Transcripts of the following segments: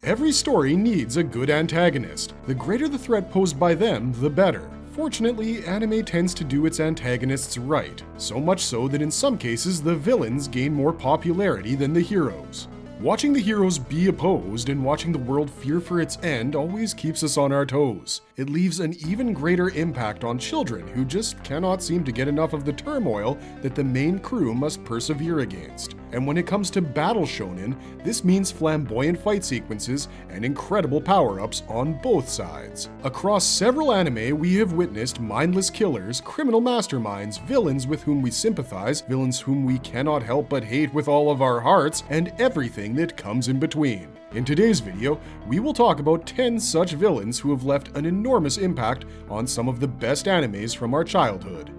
Every story needs a good antagonist. The greater the threat posed by them, the better. Fortunately, anime tends to do its antagonists right, so much so that in some cases the villains gain more popularity than the heroes. Watching the heroes be opposed and watching the world fear for its end always keeps us on our toes. It leaves an even greater impact on children who just cannot seem to get enough of the turmoil that the main crew must persevere against. And when it comes to battle shonen, this means flamboyant fight sequences and incredible power-ups on both sides. Across several anime, we have witnessed mindless killers, criminal masterminds, villains with whom we sympathize, villains whom we cannot help but hate with all of our hearts, and everything that comes in between. In today's video, we will talk about 10 such villains who have left an enormous impact on some of the best animes from our childhood.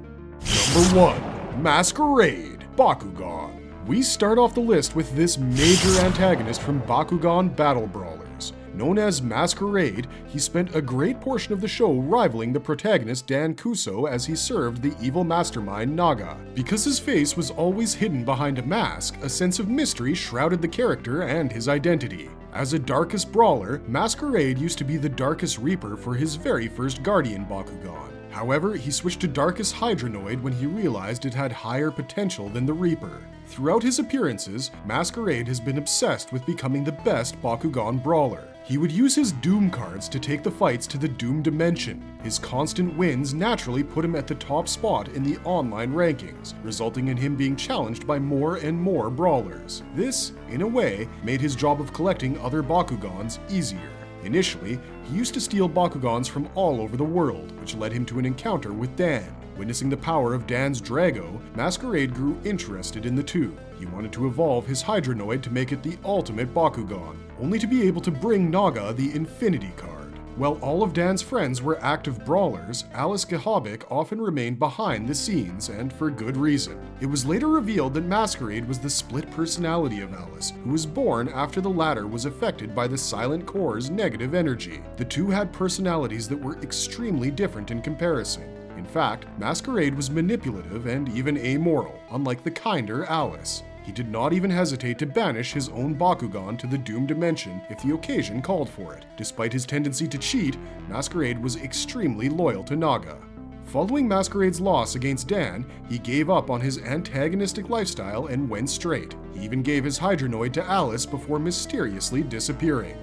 Number 1. Masquerade, Bakugan. We start off the list with this major antagonist from Bakugan Battle Brawlers. Known as Masquerade, he spent a great portion of the show rivaling the protagonist Dan Kuso as he served the evil mastermind Naga. Because his face was always hidden behind a mask, a sense of mystery shrouded the character and his identity. As a Darkest Brawler, Masquerade used to be the Darkest Reaper for his very first Guardian Bakugan. However, he switched to Darkest Hydronoid when he realized it had higher potential than the Reaper. Throughout his appearances, Masquerade has been obsessed with becoming the best Bakugan brawler. He would use his Doom cards to take the fights to the Doom dimension. His constant wins naturally put him at the top spot in the online rankings, resulting in him being challenged by more and more brawlers. This, in a way, made his job of collecting other Bakugans easier. Initially, he used to steal Bakugans from all over the world, which led him to an encounter with Dan. Witnessing the power of Dan's Drago, Masquerade grew interested in the two. He wanted to evolve his Hydronoid to make it the ultimate Bakugan, only to be able to bring Naga the Infinity card. While all of Dan's friends were active brawlers, Alice Gehabik often remained behind the scenes, and for good reason. It was later revealed that Masquerade was the split personality of Alice, who was born after the latter was affected by the Silent Core's negative energy. The two had personalities that were extremely different in comparison. In fact, Masquerade was manipulative and even amoral, unlike the kinder Alice. He did not even hesitate to banish his own Bakugan to the Doom dimension if the occasion called for it. Despite his tendency to cheat, Masquerade was extremely loyal to Naga. Following Masquerade's loss against Dan, he gave up on his antagonistic lifestyle and went straight. He even gave his Hydronoid to Alice before mysteriously disappearing.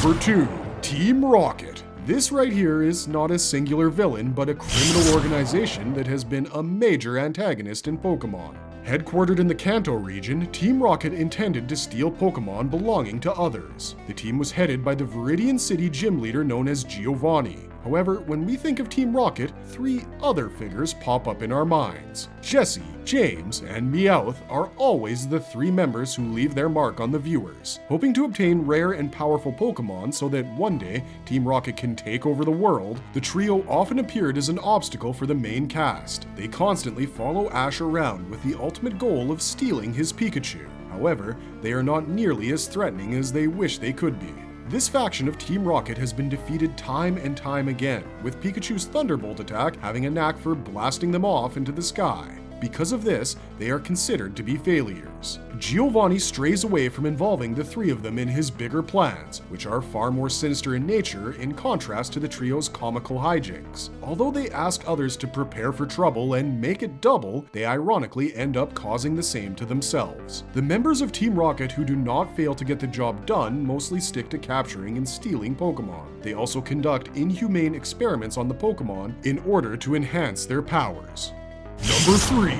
Number 2. Team Rocket. This right here is not a singular villain, but a criminal organization that has been a major antagonist in Pokemon. Headquartered in the Kanto region, Team Rocket intended to steal Pokemon belonging to others. The team was headed by the Viridian City gym leader known as Giovanni. However, when we think of Team Rocket, 3 other figures pop up in our minds. Jesse, James, and Meowth are always the 3 members who leave their mark on the viewers. Hoping to obtain rare and powerful Pokemon so that one day Team Rocket can take over the world, the trio often appeared as an obstacle for the main cast. They constantly follow Ash around with the ultimate goal of stealing his Pikachu. However, they are not nearly as threatening as they wish they could be. This faction of Team Rocket has been defeated time and time again, with Pikachu's Thunderbolt attack having a knack for blasting them off into the sky. Because of this, they are considered to be failures. Giovanni strays away from involving the 3 of them in his bigger plans, which are far more sinister in nature in contrast to the trio's comical hijinks. Although they ask others to prepare for trouble and make it double, they ironically end up causing the same to themselves. The members of Team Rocket who do not fail to get the job done mostly stick to capturing and stealing Pokemon. They also conduct inhumane experiments on the Pokemon in order to enhance their powers. Number 3.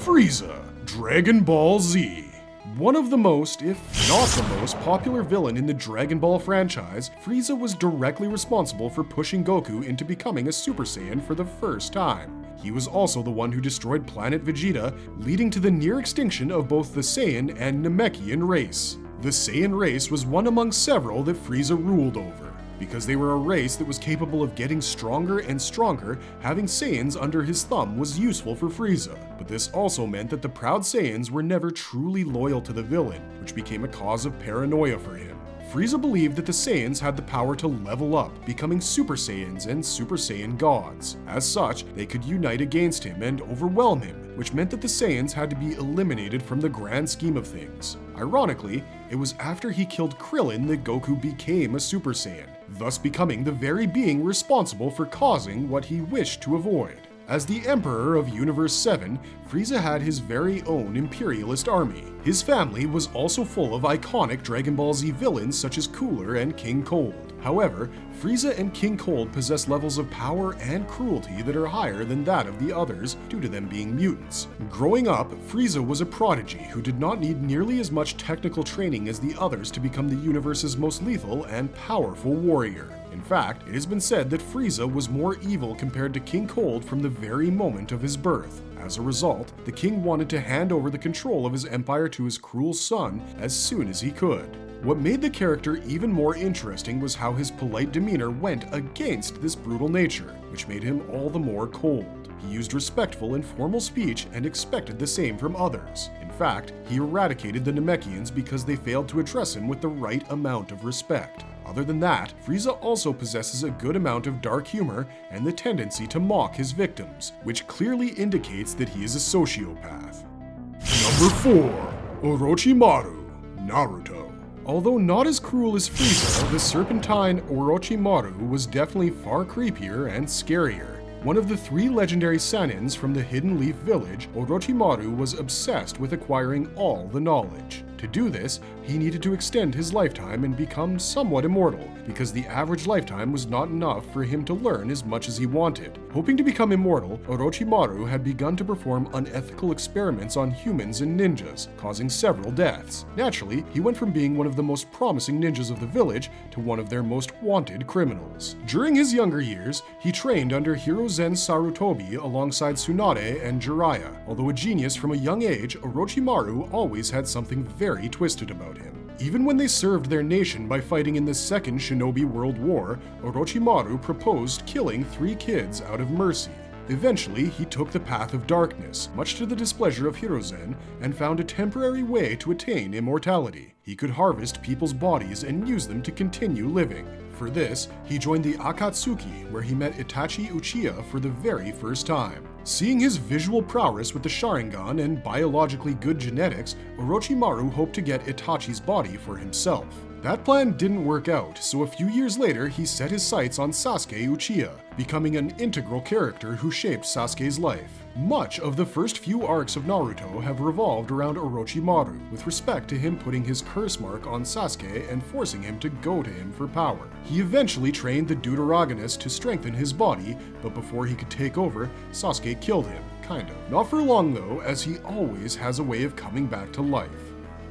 FRIEZA, Dragon Ball Z. One of the most, if not the most, popular villain in the Dragon Ball franchise, Frieza was directly responsible for pushing Goku into becoming a Super Saiyan for the first time. He was also the one who destroyed planet Vegeta, leading to the near extinction of both the Saiyan and Namekian race. The Saiyan race was one among several that Frieza ruled over. Because they were a race that was capable of getting stronger and stronger, having Saiyans under his thumb was useful for Frieza. But this also meant that the proud Saiyans were never truly loyal to the villain, which became a cause of paranoia for him. Frieza believed that the Saiyans had the power to level up, becoming Super Saiyans and Super Saiyan gods. As such, they could unite against him and overwhelm him, which meant that the Saiyans had to be eliminated from the grand scheme of things. Ironically, it was after he killed Krillin that Goku became a Super Saiyan, thus becoming the very being responsible for causing what he wished to avoid. As the Emperor of Universe 7, Frieza had his very own imperialist army. His family was also full of iconic Dragon Ball Z villains such as Cooler and King Cold. However, Frieza and King Cold possess levels of power and cruelty that are higher than that of the others due to them being mutants. Growing up, Frieza was a prodigy who did not need nearly as much technical training as the others to become the universe's most lethal and powerful warrior. In fact, it has been said that Frieza was more evil compared to King Cold from the very moment of his birth. As a result, the king wanted to hand over the control of his empire to his cruel son as soon as he could. What made the character even more interesting was how his polite demeanor went against this brutal nature, which made him all the more cold. He used respectful and formal speech and expected the same from others. In fact, he eradicated the Namekians because they failed to address him with the right amount of respect. Other than that, Frieza also possesses a good amount of dark humor and the tendency to mock his victims, which clearly indicates that he is a sociopath. Number 4. Orochimaru, Naruto. Although not as cruel as Frieza, the serpentine Orochimaru was definitely far creepier and scarier. One of the 3 legendary Saiyans from the Hidden Leaf Village, Orochimaru was obsessed with acquiring all the knowledge. To do this, he needed to extend his lifetime and become somewhat immortal, because the average lifetime was not enough for him to learn as much as he wanted. Hoping to become immortal, Orochimaru had begun to perform unethical experiments on humans and ninjas, causing several deaths. Naturally, he went from being one of the most promising ninjas of the village to one of their most wanted criminals. During his younger years, he trained under Hiruzen Sarutobi alongside Tsunade and Jiraiya. Although a genius from a young age, Orochimaru always had something very twisted about him. Even when they served their nation by fighting in the Second Shinobi World War, Orochimaru proposed killing 3 kids out of mercy. Eventually, he took the path of darkness, much to the displeasure of Hiruzen, and found a temporary way to attain immortality. He could harvest people's bodies and use them to continue living. For this, he joined the Akatsuki, where he met Itachi Uchiha for the very first time. Seeing his visual prowess with the Sharingan and biologically good genetics, Orochimaru hoped to get Itachi's body for himself. That plan didn't work out, so a few years later he set his sights on Sasuke Uchiha, becoming an integral character who shaped Sasuke's life. Much of the first few arcs of Naruto have revolved around Orochimaru, with respect to him putting his curse mark on Sasuke and forcing him to go to him for power. He eventually trained the Deuteragonist to strengthen his body, but before he could take over, Sasuke killed him, kind of. Not for long though, as he always has a way of coming back to life.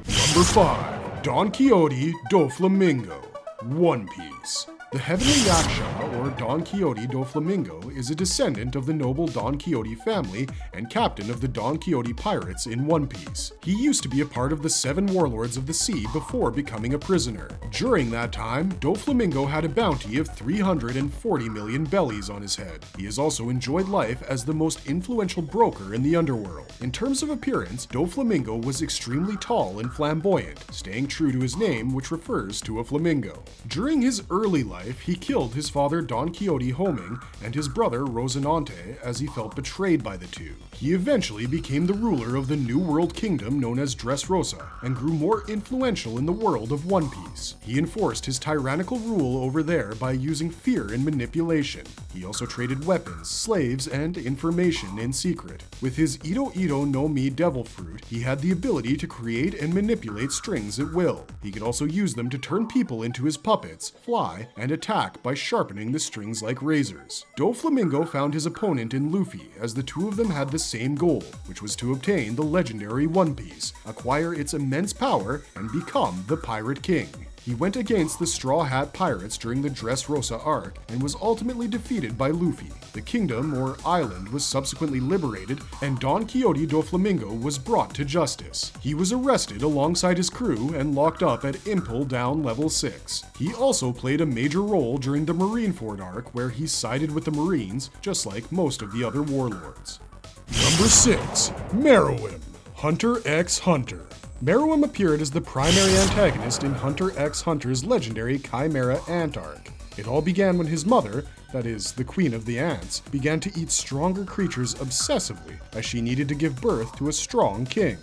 Number 5. Don Quixote Doflamingo, One Piece. The Heavenly Yaksha, or Don Quixote Doflamingo, is a descendant of the noble Don Quixote family and captain of the Don Quixote pirates in One Piece. He used to be a part of the 7 warlords of the sea before becoming a prisoner. During that time, Doflamingo had a bounty of 340 million bellies on his head. He has also enjoyed life as the most influential broker in the underworld. In terms of appearance, Doflamingo was extremely tall and flamboyant, staying true to his name, which refers to a flamingo. During his early life, he killed his father Don Quixote Homing and his brother Rocinante as he felt betrayed by the two. He eventually became the ruler of the New World Kingdom known as Dressrosa and grew more influential in the world of One Piece. He enforced his tyrannical rule over there by using fear and manipulation. He also traded weapons, slaves, and information in secret. With his Ito Ito no Mi Devil Fruit, he had the ability to create and manipulate strings at will. He could also use them to turn people into his puppets, fly, and attack by sharpening the strings like razors. Doflamingo found his opponent in Luffy, as the two of them had the same goal, which was to obtain the legendary One Piece, acquire its immense power, and become the Pirate King. He went against the Straw Hat Pirates during the Dressrosa arc and was ultimately defeated by Luffy. The kingdom, or island, was subsequently liberated and Don Quixote Doflamingo was brought to justice. He was arrested alongside his crew and locked up at Impel Down Level 6. He also played a major role during the Marineford arc where he sided with the Marines, just like most of the other warlords. Number 6. MERUEM, Hunter x Hunter, MERUEM appeared as the primary antagonist in Hunter x Hunter's legendary Chimera Ant arc. It all began when his mother, that is, the queen of the ants, began to eat stronger creatures obsessively as she needed to give birth to a strong king.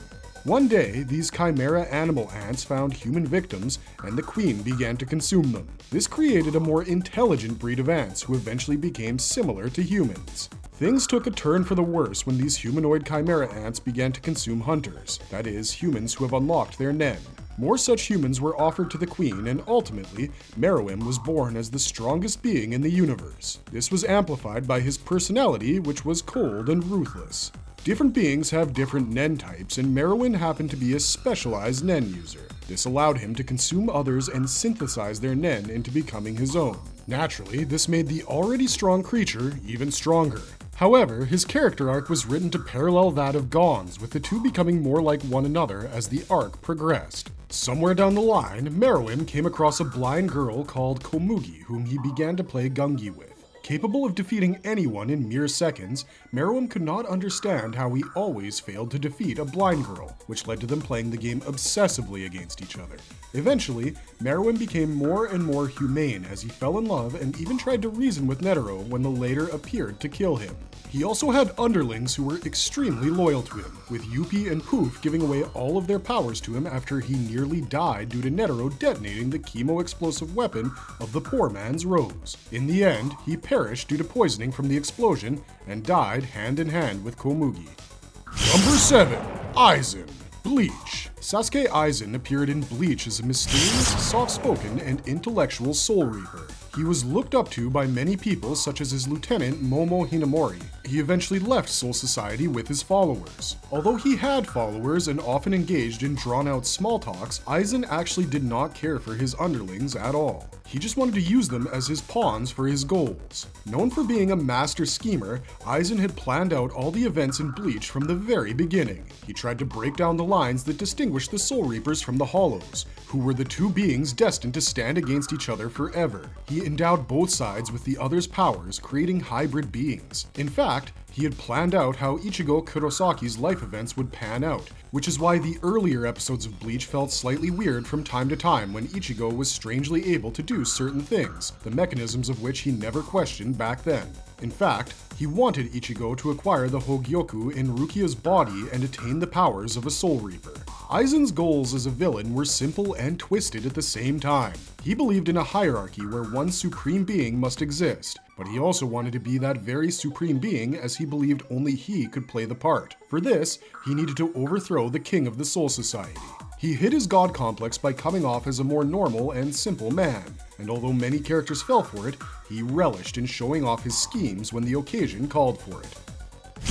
One day, these chimera animal ants found human victims, and the queen began to consume them. This created a more intelligent breed of ants who eventually became similar to humans. Things took a turn for the worse when these humanoid chimera ants began to consume hunters, that is, humans who have unlocked their nen. More such humans were offered to the queen, and ultimately, MERUEM was born as the strongest being in the universe. This was amplified by his personality, which was cold and ruthless. Different beings have different nen types, and MERUEM happened to be a specialized nen user. This allowed him to consume others and synthesize their nen into becoming his own. Naturally, this made the already strong creature even stronger. However, his character arc was written to parallel that of Gon's, with the two becoming more like one another as the arc progressed. Somewhere down the line, MERUEM came across a blind girl called Komugi, whom he began to play gungi with. Capable of defeating anyone in mere seconds, MERUEM could not understand how he always failed to defeat a blind girl, which led to them playing the game obsessively against each other. Eventually, MERUEM became more and more humane as he fell in love and even tried to reason with Netero when the latter appeared to kill him. He also had underlings who were extremely loyal to him, with Yuppie and Poof giving away all of their powers to him after he nearly died due to Netero detonating the chemo-explosive weapon of the poor man's Rose. In the end, he perished due to poisoning from the explosion and died hand in hand with Komugi. Number 7. AIZEN. BLEACH. Sasuke Aizen appeared in BLEACH as a mysterious, soft-spoken, and intellectual Soul Reaper. He was looked up to by many people, such as his lieutenant Momo Hinamori. He eventually left Soul Society with his followers. Although he had followers and often engaged in drawn-out small talks, Aizen actually did not care for his underlings at all. He just wanted to use them as his pawns for his goals. Known for being a master schemer, Aizen had planned out all the events in BLEACH from the very beginning. He tried to break down the lines that distinguished the Soul Reapers from the Hollows, who were the two beings destined to stand against each other forever. He endowed both sides with the other's powers, creating hybrid beings. In fact, he had planned out how Ichigo Kurosaki's life events would pan out, which is why the earlier episodes of BLEACH felt slightly weird from time to time when Ichigo was strangely able to do certain things, the mechanisms of which he never questioned back then. In fact, he wanted Ichigo to acquire the Hogyoku in Rukia's body and attain the powers of a Soul Reaper. Aizen's goals as a villain were simple and twisted at the same time. He believed in a hierarchy where one supreme being must exist, but he also wanted to be that very supreme being as he believed only he could play the part. For this, he needed to overthrow the king of the Soul Society. He hid his god complex by coming off as a more normal and simple man, and although many characters fell for it, he relished in showing off his schemes when the occasion called for it.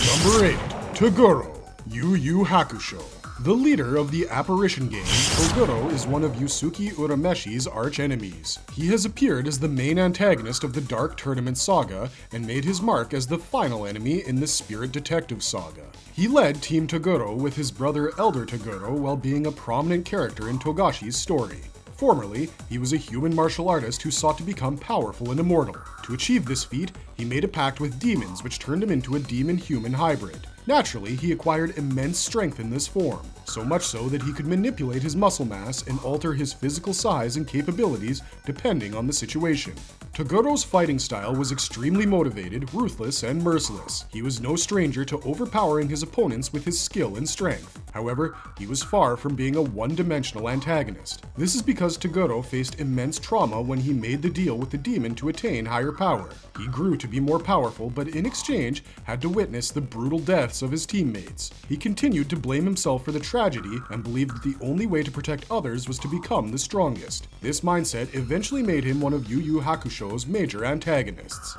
Number 8. Toguro. Yu Hakusho. The leader of the Apparition game, Toguro is one of Yusuke Urameshi's arch-enemies. He has appeared as the main antagonist of the Dark Tournament saga and made his mark as the final enemy in the Spirit Detective saga. He led Team Toguro with his brother Elder Toguro while being a prominent character in Togashi's story. Formerly, he was a human martial artist who sought to become powerful and immortal. To achieve this feat, he made a pact with demons which turned him into a demon-human hybrid. Naturally, he acquired immense strength in this form, so much so that he could manipulate his muscle mass and alter his physical size and capabilities depending on the situation. Togoro's fighting style was extremely motivated, ruthless, and merciless. He was no stranger to overpowering his opponents with his skill and strength. However, he was far from being a one-dimensional antagonist. This is because Toguro faced immense trauma when he made the deal with the demon to attain higher power. He grew to be more powerful, but in exchange had to witness the brutal deaths of his teammates. He continued to blame himself for the tragedy and believed that the only way to protect others was to become the strongest. This mindset eventually made him one of Yu Hakusho's major antagonists.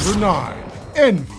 Number 9. Envy.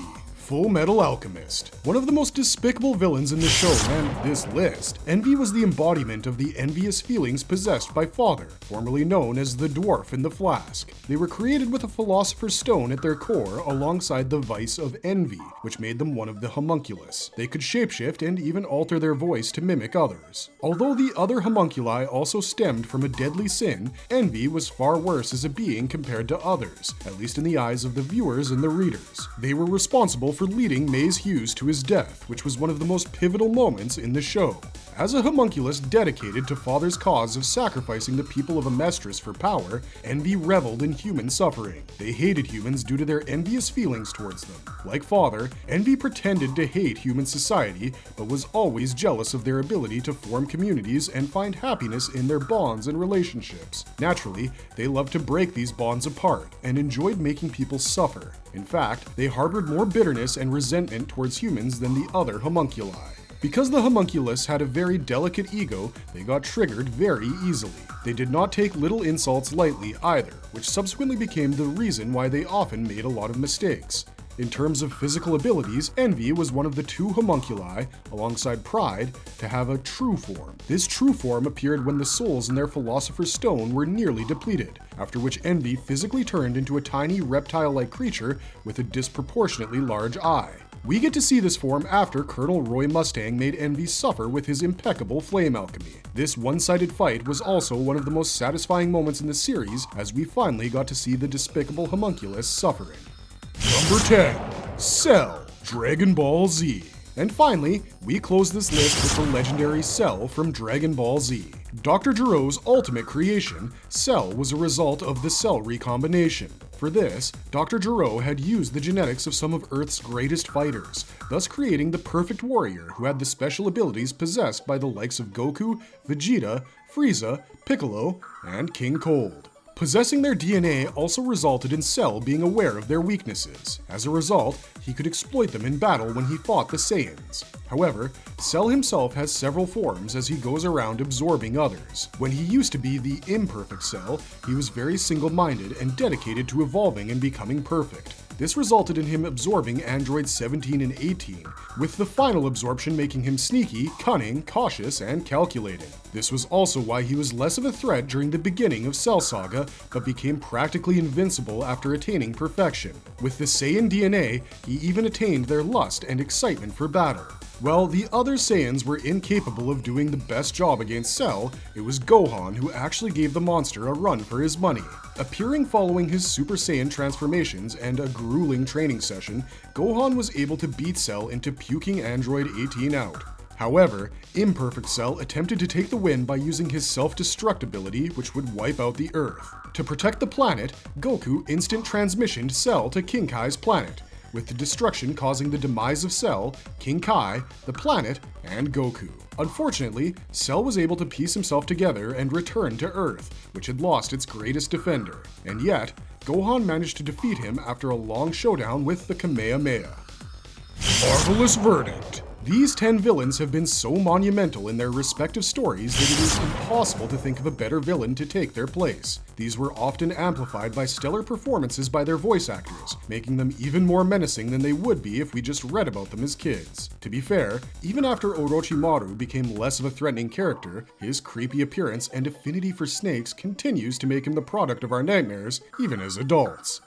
FULLMETAL Alchemist. One of the most despicable villains in the show and this list, Envy was the embodiment of the envious feelings possessed by Father, formerly known as the Dwarf in the Flask. They were created with a Philosopher's Stone at their core alongside the vice of envy, which made them one of the homunculus. They could shapeshift and even alter their voice to mimic others. Although the other homunculi also stemmed from a deadly sin, Envy was far worse as a being compared to others, at least in the eyes of the viewers and the readers. They were responsible for leading Maze Hughes to his death, which was one of the most pivotal moments in the show. As a homunculus dedicated to Father's cause of sacrificing the people of Amestris for power, Envy reveled in human suffering. They hated humans due to their envious feelings towards them. Like Father, Envy pretended to hate human society, but was always jealous of their ability to form communities and find happiness in their bonds and relationships. Naturally, they loved to break these bonds apart and enjoyed making people suffer. In fact, they harbored more bitterness and resentment towards humans than the other homunculi. Because the homunculus had a very delicate ego, they got triggered very easily. They did not take little insults lightly either, which subsequently became the reason why they often made a lot of mistakes. In terms of physical abilities, Envy was one of the 2 homunculi, alongside Pride, to have a true form. This true form appeared when the souls in their Philosopher's Stone were nearly depleted, after which Envy physically turned into a tiny reptile-like creature with a disproportionately large eye. We get to see this form after Colonel Roy Mustang made Envy suffer with his impeccable flame alchemy. This one-sided fight was also one of the most satisfying moments in the series, as we finally got to see the despicable homunculus suffering. Number 10. Cell, Dragon Ball Z. And finally, we close this list with the legendary Cell from Dragon Ball Z. Dr. Gero's ultimate creation, Cell was a result of the cell recombination. For this, Dr. Gero had used the genetics of some of Earth's greatest fighters, thus creating the perfect warrior who had the special abilities possessed by the likes of Goku, Vegeta, Frieza, Piccolo, and King Cold. Possessing their DNA also resulted in Cell being aware of their weaknesses. As a result, he could exploit them in battle when he fought the Saiyans. However, Cell himself has several forms as he goes around absorbing others. When he used to be the imperfect Cell, he was very single-minded and dedicated to evolving and becoming perfect. This resulted in him absorbing androids 17 and 18, with the final absorption making him sneaky, cunning, cautious, and calculating. This was also why he was less of a threat during the beginning of Cell Saga, but became practically invincible after attaining perfection. With the Saiyan DNA, he even attained their lust and excitement for battle. While the other Saiyans were incapable of doing the best job against Cell, it was Gohan who actually gave the monster a run for his money. Appearing following his Super Saiyan transformations and a grueling training session, Gohan was able to beat Cell into puking Android 18 out. However, Imperfect Cell attempted to take the win by using his self-destruct ability, which would wipe out the Earth. To protect the planet, Goku instant transmissioned Cell to King Kai's planet, with the destruction causing the demise of Cell, King Kai, the planet, and Goku. Unfortunately, Cell was able to piece himself together and return to Earth, which had lost its greatest defender. And yet, Gohan managed to defeat him after a long showdown with the Kamehameha. Marvelous verdict! These 10 villains have been so monumental in their respective stories that it is impossible to think of a better villain to take their place. These were often amplified by stellar performances by their voice actors, making them even more menacing than they would be if we just read about them as kids. To be fair, even after Orochimaru became less of a threatening character, his creepy appearance and affinity for snakes continues to make him the product of our nightmares, even as adults.